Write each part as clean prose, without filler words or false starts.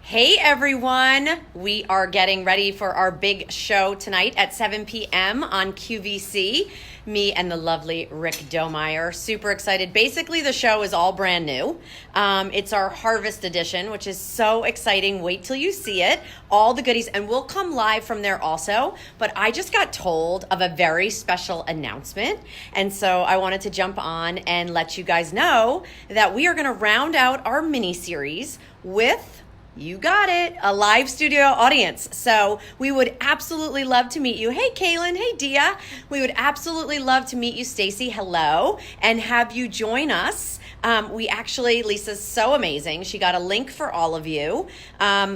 Hey everyone, we are getting ready for our big show tonight at 7 p.m. on QVC. Me and the lovely Rick Domeier. Super excited. Basically, the show is all brand new. It's our Harvest Edition, which is so exciting. Wait till you see it. All the goodies. And we'll come live from there also. But I just got told of a very special announcement. And so I wanted to jump on and let you guys know that we are going to round out our mini-series with... You got it, a live studio audience. So we would absolutely love to meet you. Hey, Kaylin. Hey, Dia. We would absolutely love to meet you, Stacy. Hello. And have you join us. Lisa's so amazing. She got a link for all of you.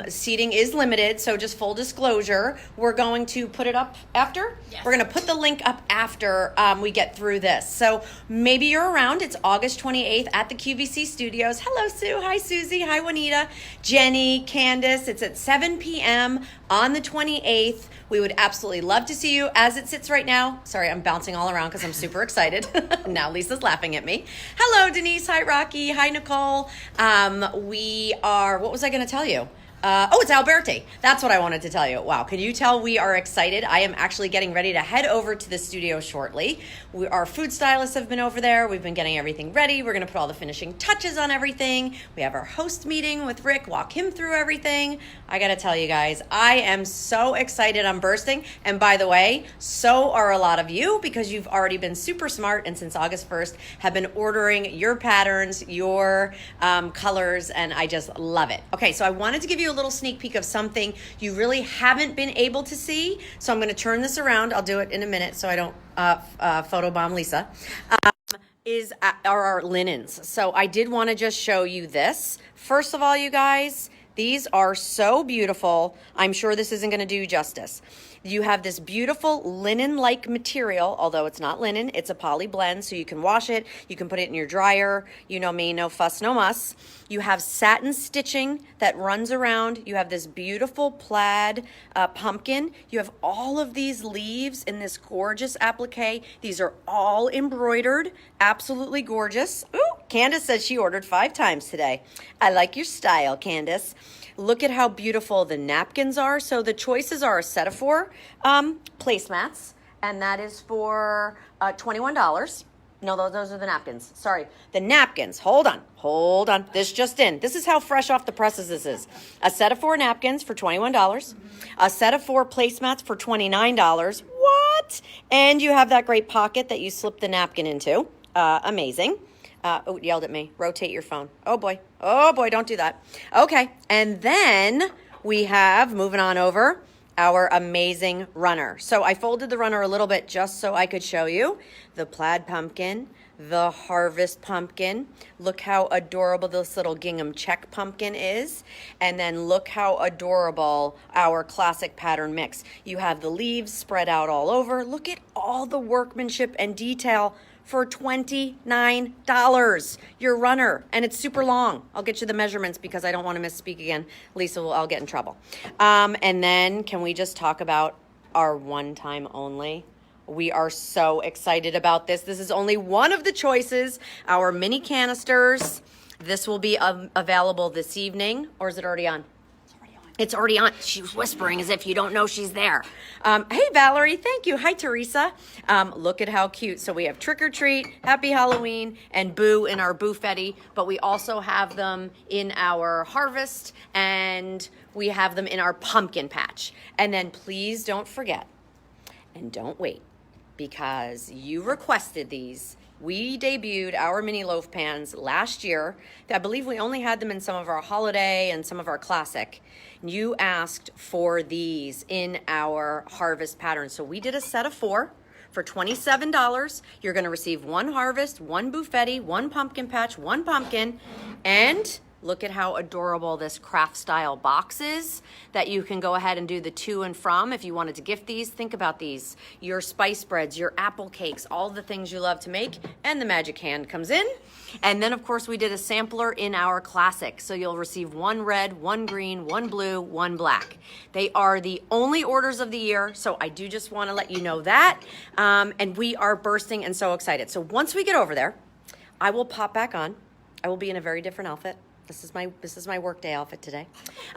Seating is limited, so just full disclosure, we're going to put it up after? Yes. We're going to put the link up after we get through this. So maybe you're around. It's August 28th at the QVC studios. Hello, Sue. Hi, Susie. Hi, Juanita. Jenny, Candace. It's at 7 p.m. on the 28th. We would absolutely love to see you as it sits right now. Sorry, I'm bouncing all around because I'm super excited. Now Lisa's laughing at me. Hello, Denise. Hi, Rocky. Hi, Nicole. What was I going to tell you? It's Alberti. That's what I wanted to tell you. Wow, can you tell we are excited? I am actually getting ready to head over to the studio shortly. Our food stylists have been over there. We've been getting everything ready. We're going to put all the finishing touches on everything. We have our host meeting with Rick, walk him through everything. I got to tell you guys, I am so excited. I'm bursting. And by the way, so are a lot of you because you've already been super smart and since August 1st have been ordering your patterns, your colors, and I just love it. Okay, so I wanted to give you a little sneak peek of something you really haven't been able to see. So I'm going to turn this around. I'll do it in a minute so I don't photobomb Lisa. Are our linens. So I did want to just show you this. First of all, you guys, these are so beautiful. I'm sure this isn't going to do justice. You have this beautiful linen-like material, although it's not linen, it's a poly blend, so you can wash it, you can put it in your dryer, you know me, no fuss, no muss. You have satin stitching that runs around, you have this beautiful plaid pumpkin, you have all of these leaves in this gorgeous applique. These are all embroidered, absolutely gorgeous. Ooh, Candace says she ordered 5 times today. I like your style, Candace. Look at how beautiful the napkins are. So the choices are a set of 4 placemats, and that is for $21. No, those are the napkins. Sorry, the napkins. Hold on. This just in. This is how fresh off the presses this is. A set of 4 napkins for $21. A set of 4 placemats for $29. What? And you have that great pocket that you slip the napkin into. Amazing. It yelled at me. Rotate your phone. Oh boy, don't do that. Okay, and then we have, moving on over, our amazing runner. So I folded the runner a little bit just so I could show you the plaid pumpkin, the harvest pumpkin. Look how adorable this little gingham check pumpkin is. And then look how adorable our classic pattern mix. You have the leaves spread out all over. Look at all the workmanship and detail for $29, your runner, and it's super long. I'll get you the measurements because I don't want to misspeak again. Lisa, I'll get in trouble. And then can we just talk about our one time only? We are so excited about this. This is only one of the choices, our mini canisters. This will be available this evening, or is it already on? It's already on. She was whispering as if you don't know she's there. Hey, Valerie. Thank you. Hi, Teresa. Look at how cute. So we have Trick or Treat, Happy Halloween, and Boo in our Boofetti. But we also have them in our Harvest, and we have them in our Pumpkin Patch. And then please don't forget, and don't wait, because you requested these. We debuted our mini loaf pans last year. I believe we only had them in some of our holiday and some of our classic. You asked for these in our harvest pattern. So we did a set of 4 for $27. You're going to receive 1 harvest, 1 Boofetti, 1 pumpkin patch, 1 pumpkin, and look at how adorable this craft style box is that you can go ahead and do the to and from. If you wanted to gift these, think about these. Your spice breads, your apple cakes, all the things you love to make, and the magic hand comes in. And then of course we did a sampler in our classic. So you'll receive 1 red, 1 green, 1 blue, 1 black. They are the only orders of the year. So I do just want to let you know that. And we are bursting and so excited. So once we get over there, I will pop back on. I will be in a very different outfit. This is my workday outfit today.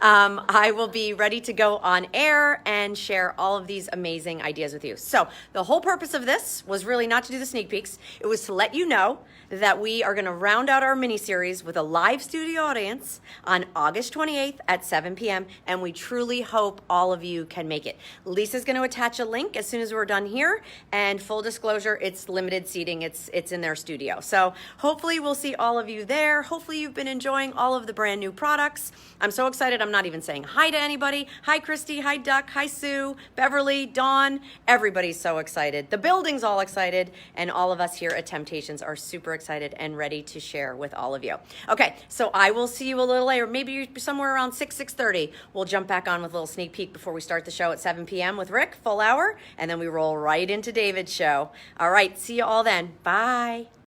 I will be ready to go on air and share all of these amazing ideas with you. So the whole purpose of this was really not to do the sneak peeks. It was to let you know that we are going to round out our mini series with a live studio audience on August 28th at 7 p.m. And we truly hope all of you can make it. Lisa's going to attach a link as soon as we're done here. And full disclosure, it's limited seating. It's in their studio. So hopefully we'll see all of you there. Hopefully you've been enjoying all of the brand new products. I'm so excited. I'm not even saying hi to anybody. Hi, Christy. Hi, Duck. Hi, Sue. Beverly. Dawn. Everybody's so excited. The building's all excited. And all of us here at Temp-tations are super excited and ready to share with all of you. Okay, so I will see you a little later. Maybe somewhere around 6:30. We'll jump back on with a little sneak peek before we start the show at 7 p.m. with Rick, full hour. And then we roll right into David's show. All right, see you all then. Bye.